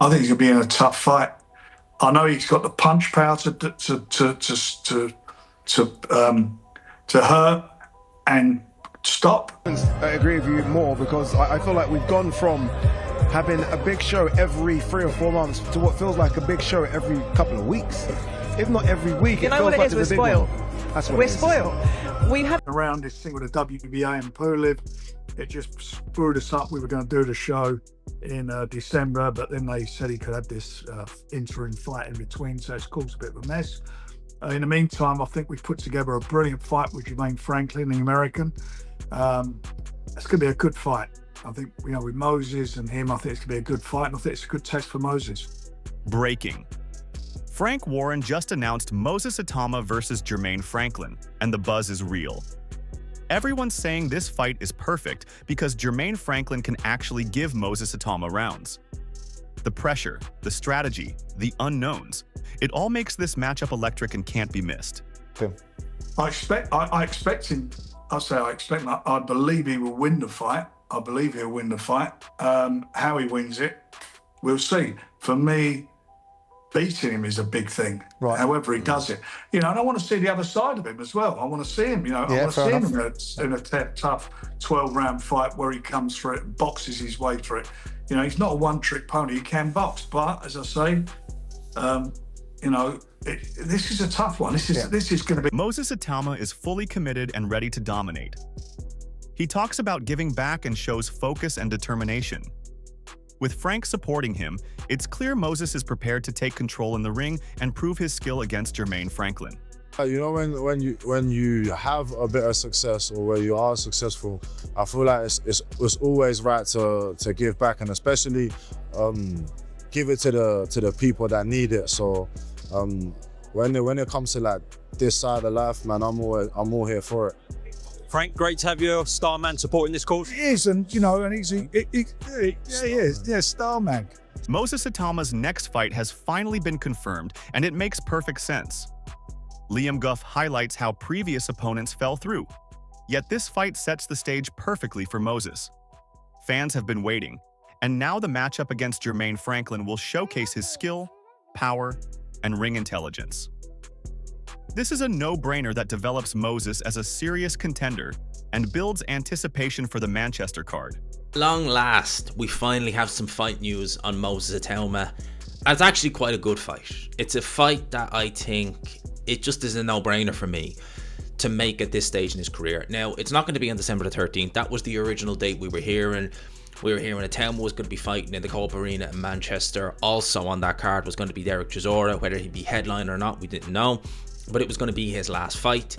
I think he's going to be in a tough fight. I know he's got the punch power to hurt and stop. I agree with you more because I feel like we've gone from having a big show every 3 or 4 months to what feels like a big show every couple of weeks, if not every week. You know what it is? We're spoiled. We're spoiled. We have around this thing with the WBA and Puliv. It just screwed us up. We were going to do the show in December, but then they said he could have this interim fight in between, so it's caused a bit of a mess. In the meantime, I think we've put together a brilliant fight with Jermaine Franklin, the American. It's going to be a good fight. I think, with Moses and him, I think it's going to be a good fight, and I think it's a good test for Moses. Breaking. Frank Warren just announced Moses Itauma versus Jermaine Franklin, and the buzz is real. Everyone's saying this fight is perfect because Jermaine Franklin can actually give Moses Itauma rounds. The pressure, the strategy, the unknowns, it all makes this matchup electric and can't be missed. I expect him. I believe he will win the fight. I believe he'll win the fight. How he wins it, we'll see. For me, beating him is a big thing. Right. However he does it, and I want to see the other side of him as well. I want to see him. I want to see him in a tough 12-round fight where he comes through it and boxes his way through it. He's not a one-trick pony. He can box, but as I say, this is a tough one. This is going to be. Moses Itauma is fully committed and ready to dominate. He talks about giving back and shows focus and determination. With Frank supporting him, it's clear Moses is prepared to take control in the ring and prove his skill against Jermaine Franklin. When you have a bit of success or where you are successful, I feel like it's always right to give back, and especially give it to the people that need it. So when it comes to like this side of life, man, I'm all here for it. Frank, great to have your star man supporting this cause. He is, and he's he is, star man. Moses Itauma's next fight has finally been confirmed, and it makes perfect sense. Liam Gough highlights how previous opponents fell through. Yet this fight sets the stage perfectly for Moses. Fans have been waiting, and now the matchup against Jermaine Franklin will showcase his skill, power, and ring intelligence. This is a no-brainer that develops Moses as a serious contender and builds anticipation for the Manchester card. Long last, we finally have some fight news on Moses Itauma. It's actually quite a good fight. It's a fight that I think it just is a no-brainer for me to make at this stage in his career. Now, it's not going to be on December the 13th. That was the original date we were hearing. We were hearing Itauma was going to be fighting in the Co-op Arena in Manchester. Also on that card was going to be Derek Chisora. Whether he'd be headline or not, we didn't know. But it was going to be his last fight.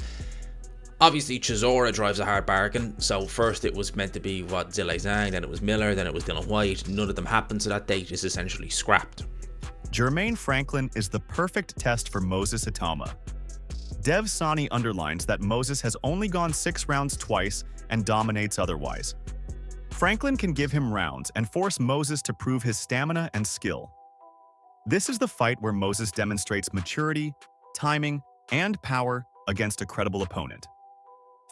Obviously, Chisora drives a hard bargain. So first it was meant to be Zhilei Zhang, then it was Miller, then it was Dylan White. None of them happened, so that date is essentially scrapped. Jermaine Franklin is the perfect test for Moses Itauma. Dev Sani underlines that Moses has only gone 6 rounds twice and dominates otherwise. Franklin can give him rounds and force Moses to prove his stamina and skill. This is the fight where Moses demonstrates maturity, timing, and power against a credible opponent.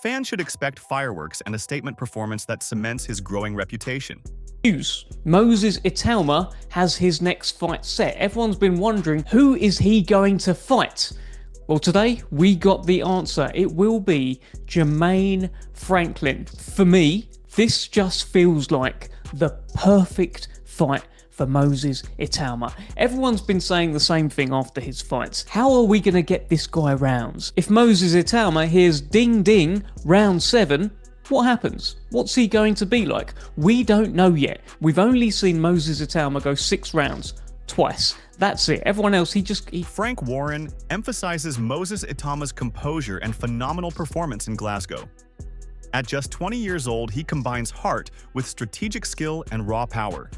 Fans should expect fireworks and a statement performance that cements his growing reputation. News. Moses Itauma has his next fight set. Everyone's been wondering, who is he going to fight? Well, today we got the answer. It will be Jermaine Franklin. For me, this just feels like the perfect fight for Moses Itauma. Everyone's been saying the same thing after his fights. How are we going to get this guy rounds? If Moses Itauma hears ding ding, round 7, what happens? What's he going to be like? We don't know yet. We've only seen Moses Itauma go 6 rounds twice. That's it. Everyone else, Frank Warren emphasizes Moses Itauma's composure and phenomenal performance in Glasgow. At just 20 years old, he combines heart with strategic skill and raw power.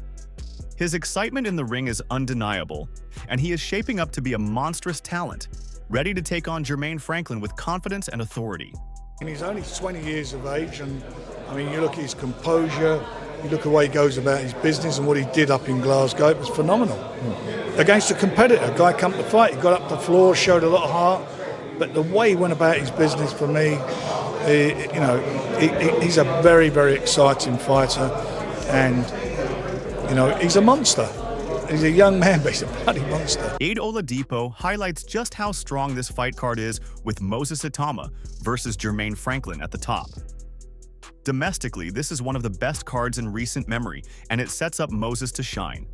His excitement in the ring is undeniable, and he is shaping up to be a monstrous talent, ready to take on Jermaine Franklin with confidence and authority. And he's only 20 years of age, and you look at his composure, you look at the way he goes about his business and what he did up in Glasgow, it was phenomenal. Against a competitor, a guy come to fight, he got up the floor, showed a lot of heart, but the way he went about his business for me, he's a very, very exciting fighter, and he's a monster. He's a young man, but he's a bloody monster. CIDE Oladipo highlights just how strong this fight card is with Moses Itauma versus Jermaine Franklin at the top. Domestically, this is one of the best cards in recent memory, and it sets up Moses to shine.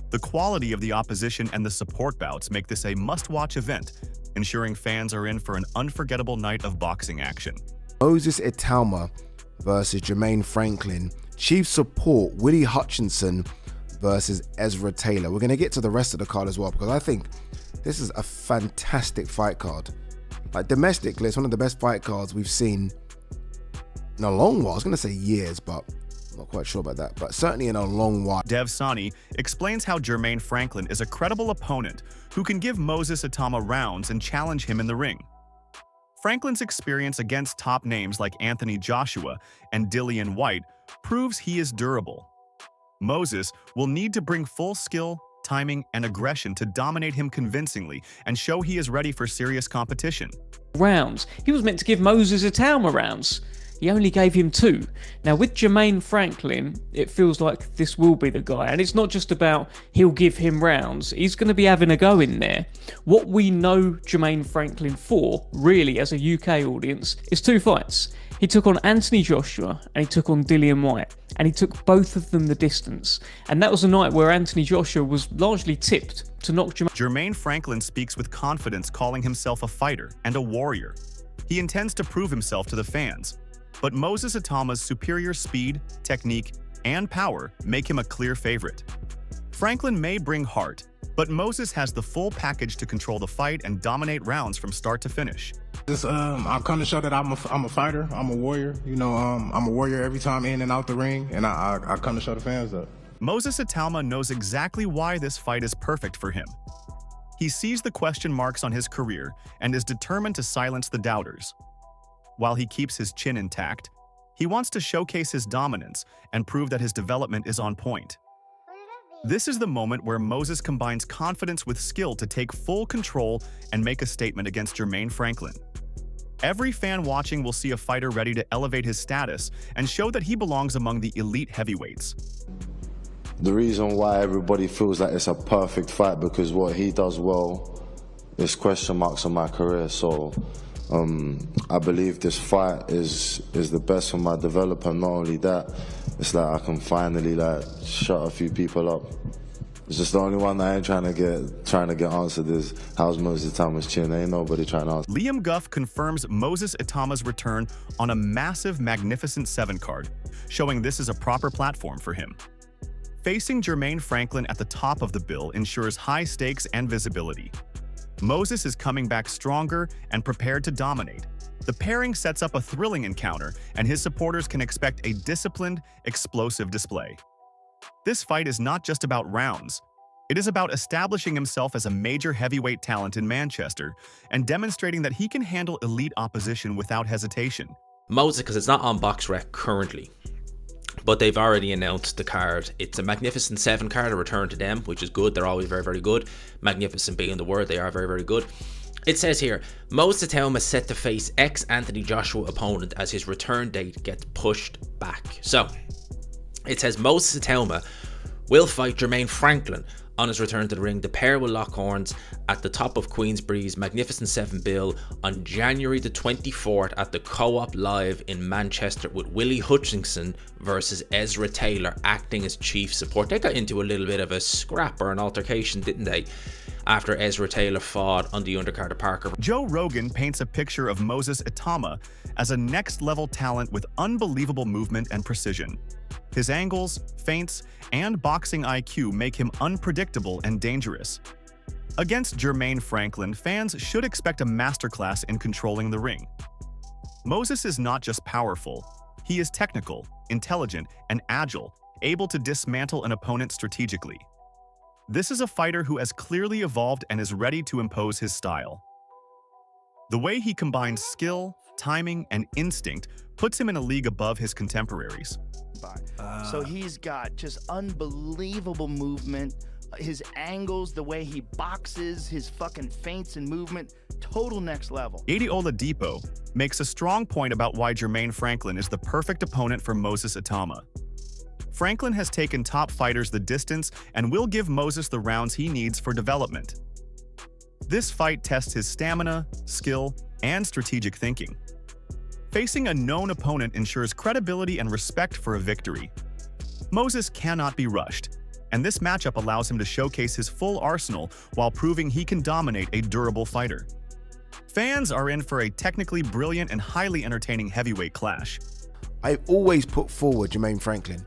The quality of the opposition and the support bouts make this a must-watch event, ensuring fans are in for an unforgettable night of boxing action. Moses Itauma versus Jermaine Franklin. Chief support, Willie Hutchinson versus Ezra Taylor. We're going to get to the rest of the card as well, because I think this is a fantastic fight card. Like, domestically, it's one of the best fight cards we've seen in a long while. I was going to say years, but I'm not quite sure about that. But certainly in a long while. Dev Sani explains how Jermaine Franklin is a credible opponent who can give Moses Itauma rounds and challenge him in the ring. Franklin's experience against top names like Anthony Joshua and Dillian White proves he is durable. Moses will need to bring full skill, timing, and aggression to dominate him convincingly and show he is ready for serious competition. Rounds. He was meant to give Moses Itauma rounds. He only gave him 2. Now with Jermaine Franklin, it feels like this will be the guy. And it's not just about he'll give him rounds. He's going to be having a go in there. What we know Jermaine Franklin for, really, as a UK audience, is 2 fights. He took on Anthony Joshua and he took on Dillian White. And he took both of them the distance. And that was a night where Anthony Joshua was largely tipped to knock Jermaine Franklin speaks with confidence, calling himself a fighter and a warrior. He intends to prove himself to the fans. But Moses Itauma's superior speed, technique, and power make him a clear favorite. Franklin may bring heart, but Moses has the full package to control the fight and dominate rounds from start to finish. I've come to show that I'm a fighter, I'm a warrior. You know, I'm a warrior every time in and out the ring, and I come to show the fans that. Moses Itauma knows exactly why this fight is perfect for him. He sees the question marks on his career and is determined to silence the doubters. While he keeps his chin intact, he wants to showcase his dominance and prove that his development is on point. This is the moment where Moses combines confidence with skill to take full control and make a statement against Jermaine Franklin. Every fan watching will see a fighter ready to elevate his status and show that he belongs among the elite heavyweights. The reason why everybody feels like it's a perfect fight, because what he does well is question marks on my career. So I believe this fight is the best for my development. Not only that, it's like I can finally shut a few people up. It's just the only one that I ain't trying to get answered is how's Moses Itauma's chin. Ain't nobody trying to answer. Liam Guff confirms Moses Itauma's return on a massive, magnificent 7 card, showing this is a proper platform for him. Facing Jermaine Franklin at the top of the bill ensures high stakes and visibility. Moses is coming back stronger and prepared to dominate. The pairing sets up a thrilling encounter, and his supporters can expect a disciplined, explosive display. This fight is not just about rounds. It is about establishing himself as a major heavyweight talent in Manchester and demonstrating that he can handle elite opposition without hesitation. Moses, because it's not on BoxRec currently, but they've already announced the card. It's a Magnificent 7 card, a return to them, which is good. They're always very, very good. Magnificent being the word, they are very, very good. It says here, Moses Itauma is set to face ex-Anthony Joshua opponent as his return date gets pushed back. So, it says Moses Itauma will fight Jermaine Franklin on his return to the ring. The pair will lock horns at the top of Queensberry's Magnificent 7 bill on January the 24th at the Co-op Live in Manchester, with Willie Hutchinson versus Ezra Taylor acting as chief support. They got into a little bit of a scrap or an altercation, didn't they, after Ezra Taylor fought on the undercard of Parker. Joe Rogan paints a picture of Moses Itauma as a next-level talent with unbelievable movement and precision. His angles, feints, and boxing IQ make him unpredictable and dangerous. Against Jermaine Franklin, fans should expect a masterclass in controlling the ring. Moses is not just powerful, he is technical, intelligent, and agile, able to dismantle an opponent strategically. This is a fighter who has clearly evolved and is ready to impose his style. The way he combines skill, timing, and instinct puts him in a league above his contemporaries. So he's got just unbelievable movement, his angles, the way he boxes, his fucking feints and movement, total next level. CIDE Oladipo makes a strong point about why Jermaine Franklin is the perfect opponent for Moses Itauma. Franklin has taken top fighters the distance and will give Moses the rounds he needs for development. This fight tests his stamina, skill, and strategic thinking. Facing a known opponent ensures credibility and respect for a victory. Moses cannot be rushed, and this matchup allows him to showcase his full arsenal while proving he can dominate a durable fighter. Fans are in for a technically brilliant and highly entertaining heavyweight clash. I've always put forward Jermaine Franklin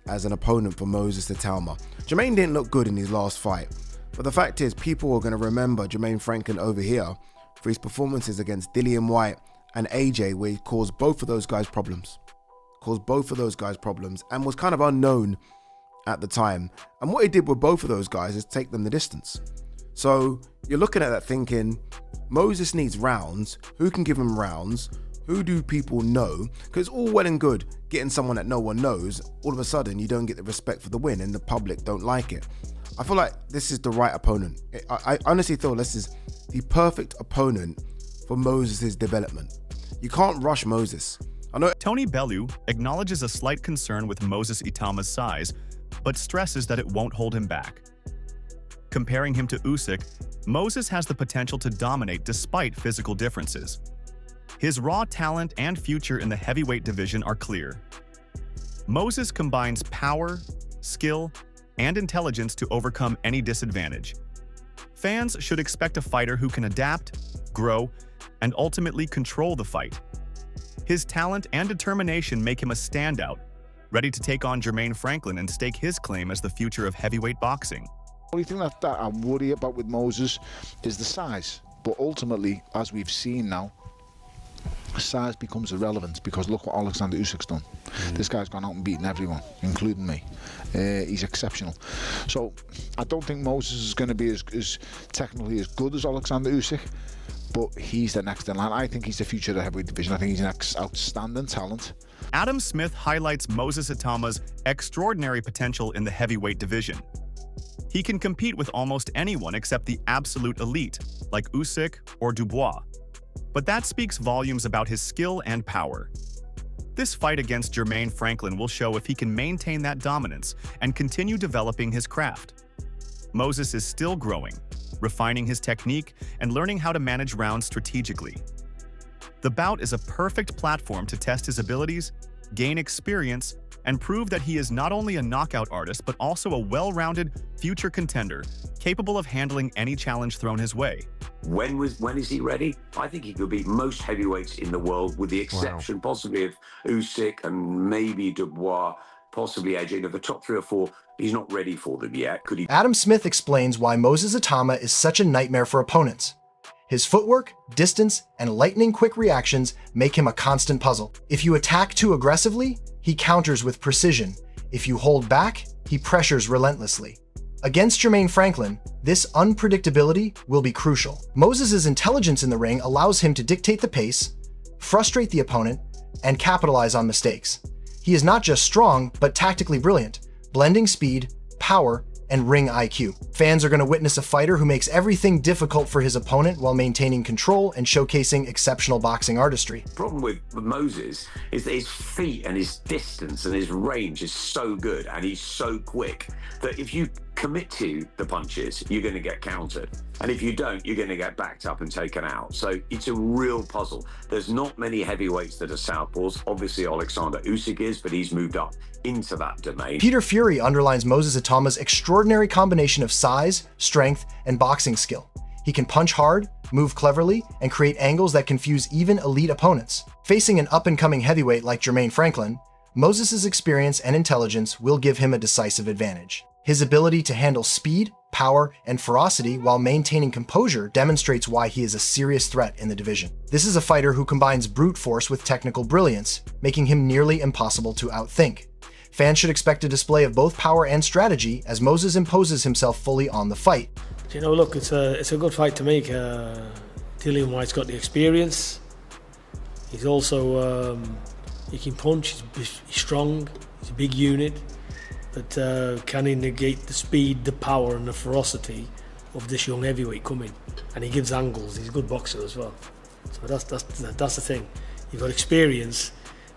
as an opponent for Moses Itauma. Jermaine didn't look good in his last fight, but the fact is people are going to remember Jermaine Franklin over here for his performances against Dillian Whyte and AJ, where he caused both of those guys problems. And was kind of unknown at the time. And what he did with both of those guys is take them the distance. So you're looking at that thinking, Moses needs rounds. Who can give him rounds? Who do people know? Because all well and good getting someone that no one knows, all of a sudden you don't get the respect for the win and the public don't like it. I feel like this is the right opponent. I honestly feel this is the perfect opponent for Moses' development. You can't rush Moses. I know Tony Bellew acknowledges a slight concern with Moses Itauma's size, but stresses that it won't hold him back. Comparing him to Usyk, Moses has the potential to dominate despite physical differences. His raw talent and future in the heavyweight division are clear. Moses combines power, skill, and intelligence to overcome any disadvantage. Fans should expect a fighter who can adapt, grow, and ultimately control the fight. His talent and determination make him a standout, ready to take on Jermaine Franklin and stake his claim as the future of heavyweight boxing. The only thing that I worry about with Moses is the size. But ultimately, as we've seen now, size becomes irrelevant because look what Alexander Usyk's done. This guy's gone out and beaten everyone, including me. He's exceptional. So I don't think Moses is going to be as technically as good as Alexander Usyk, but he's the next in line. I think he's the future of the heavyweight division. I think he's an outstanding talent. Adam Smith highlights Moses Itauma's extraordinary potential in the heavyweight division. He can compete with almost anyone except the absolute elite, like Usyk or Dubois. But that speaks volumes about his skill and power. This fight against Jermaine Franklin will show if he can maintain that dominance and continue developing his craft. Moses is still growing, refining his technique and learning how to manage rounds strategically. The bout is a perfect platform to test his abilities, gain experience, and prove that he is not only a knockout artist but also a well-rounded future contender, capable of handling any challenge thrown his way. When is he ready? I think he could beat most heavyweights in the world, with the exception possibly of Usyk and maybe Dubois, possibly AJ. The top 3 or 4, he's not ready for them yet. Could he? Adam Smith explains why Moses Itauma is such a nightmare for opponents. His footwork, distance, and lightning-quick reactions make him a constant puzzle. If you attack too aggressively, he counters with precision. If you hold back, he pressures relentlessly. Against Jermaine Franklin, this unpredictability will be crucial. Moses' intelligence in the ring allows him to dictate the pace, frustrate the opponent, and capitalize on mistakes. He is not just strong, but tactically brilliant, blending speed, power, and ring IQ. Fans are going to witness a fighter who makes everything difficult for his opponent while maintaining control and showcasing exceptional boxing artistry. The problem with Moses is that his feet and his distance and his range is so good and he's so quick that if you commit to the punches, you're going to get countered. And if you don't, you're going to get backed up and taken out. So it's a real puzzle. There's not many heavyweights that are southpaws. Obviously, Alexander Usyk is, but he's moved up into that domain. Peter Fury underlines Moses Itauma's extraordinary combination of size, strength, and boxing skill. He can punch hard, move cleverly, and create angles that confuse even elite opponents. Facing an up-and-coming heavyweight like Jermaine Franklin, Moses' experience and intelligence will give him a decisive advantage. His ability to handle speed, power, and ferocity while maintaining composure demonstrates why he is a serious threat in the division. This is a fighter who combines brute force with technical brilliance, making him nearly impossible to outthink. Fans should expect a display of both power and strategy as Moses imposes himself fully on the fight. You know, look, it's a good fight to make. Dillian Whyte's got the experience. He's also, he can punch, he's strong, he's a big unit. But can he negate the speed, the power and the ferocity of this young heavyweight coming? And he gives angles, he's a good boxer as well. So that's the thing. You've got experience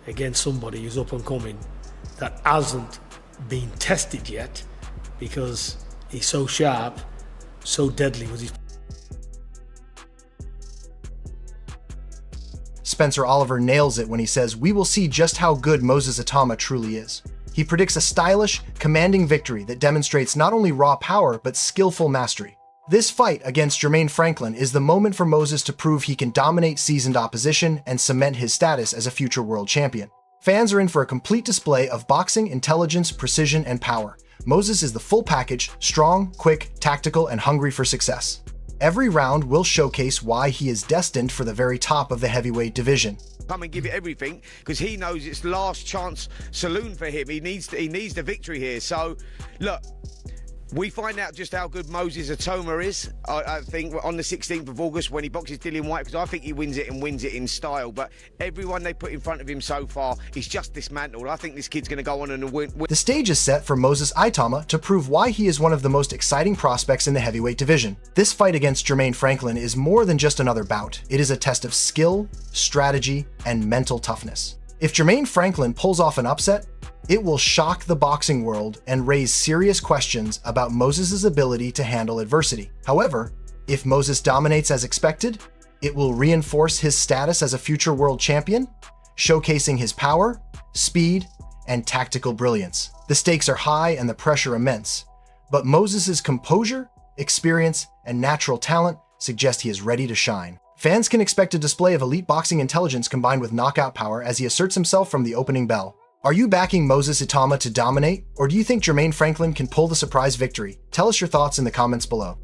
against somebody who's up and coming that hasn't been tested yet because he's so sharp, so deadly with his. Spencer Oliver nails it when he says, "We will see just how good Moses Itauma truly is." He predicts a stylish, commanding victory that demonstrates not only raw power, but skillful mastery. This fight against Jermaine Franklin is the moment for Moses to prove he can dominate seasoned opposition and cement his status as a future world champion. Fans are in for a complete display of boxing, intelligence, precision, and power. Moses is the full package, strong, quick, tactical, and hungry for success. Every round will showcase why he is destined for the very top of the heavyweight division. Come and give it everything, because he knows it's last chance saloon for him. He needs the victory here. So, look, we find out just how good Moses Itauma is, I think, on the 16th of August when he boxes Dillian Whyte, because I think he wins it and wins it in style. But everyone they put in front of him so far, he's just dismantled. I think this kid's going to go on and win. The stage is set for Moses Itauma to prove why he is one of the most exciting prospects in the heavyweight division. This fight against Jermaine Franklin is more than just another bout. It is a test of skill, strategy, and mental toughness. If Jermaine Franklin pulls off an upset, it will shock the boxing world and raise serious questions about Moses' ability to handle adversity. However, if Moses dominates as expected, it will reinforce his status as a future world champion, showcasing his power, speed, and tactical brilliance. The stakes are high and the pressure immense, but Moses' composure, experience, and natural talent suggest he is ready to shine. Fans can expect a display of elite boxing intelligence combined with knockout power as he asserts himself from the opening bell. Are you backing Moses Itauma to dominate, or do you think Jermaine Franklin can pull the surprise victory? Tell us your thoughts in the comments below.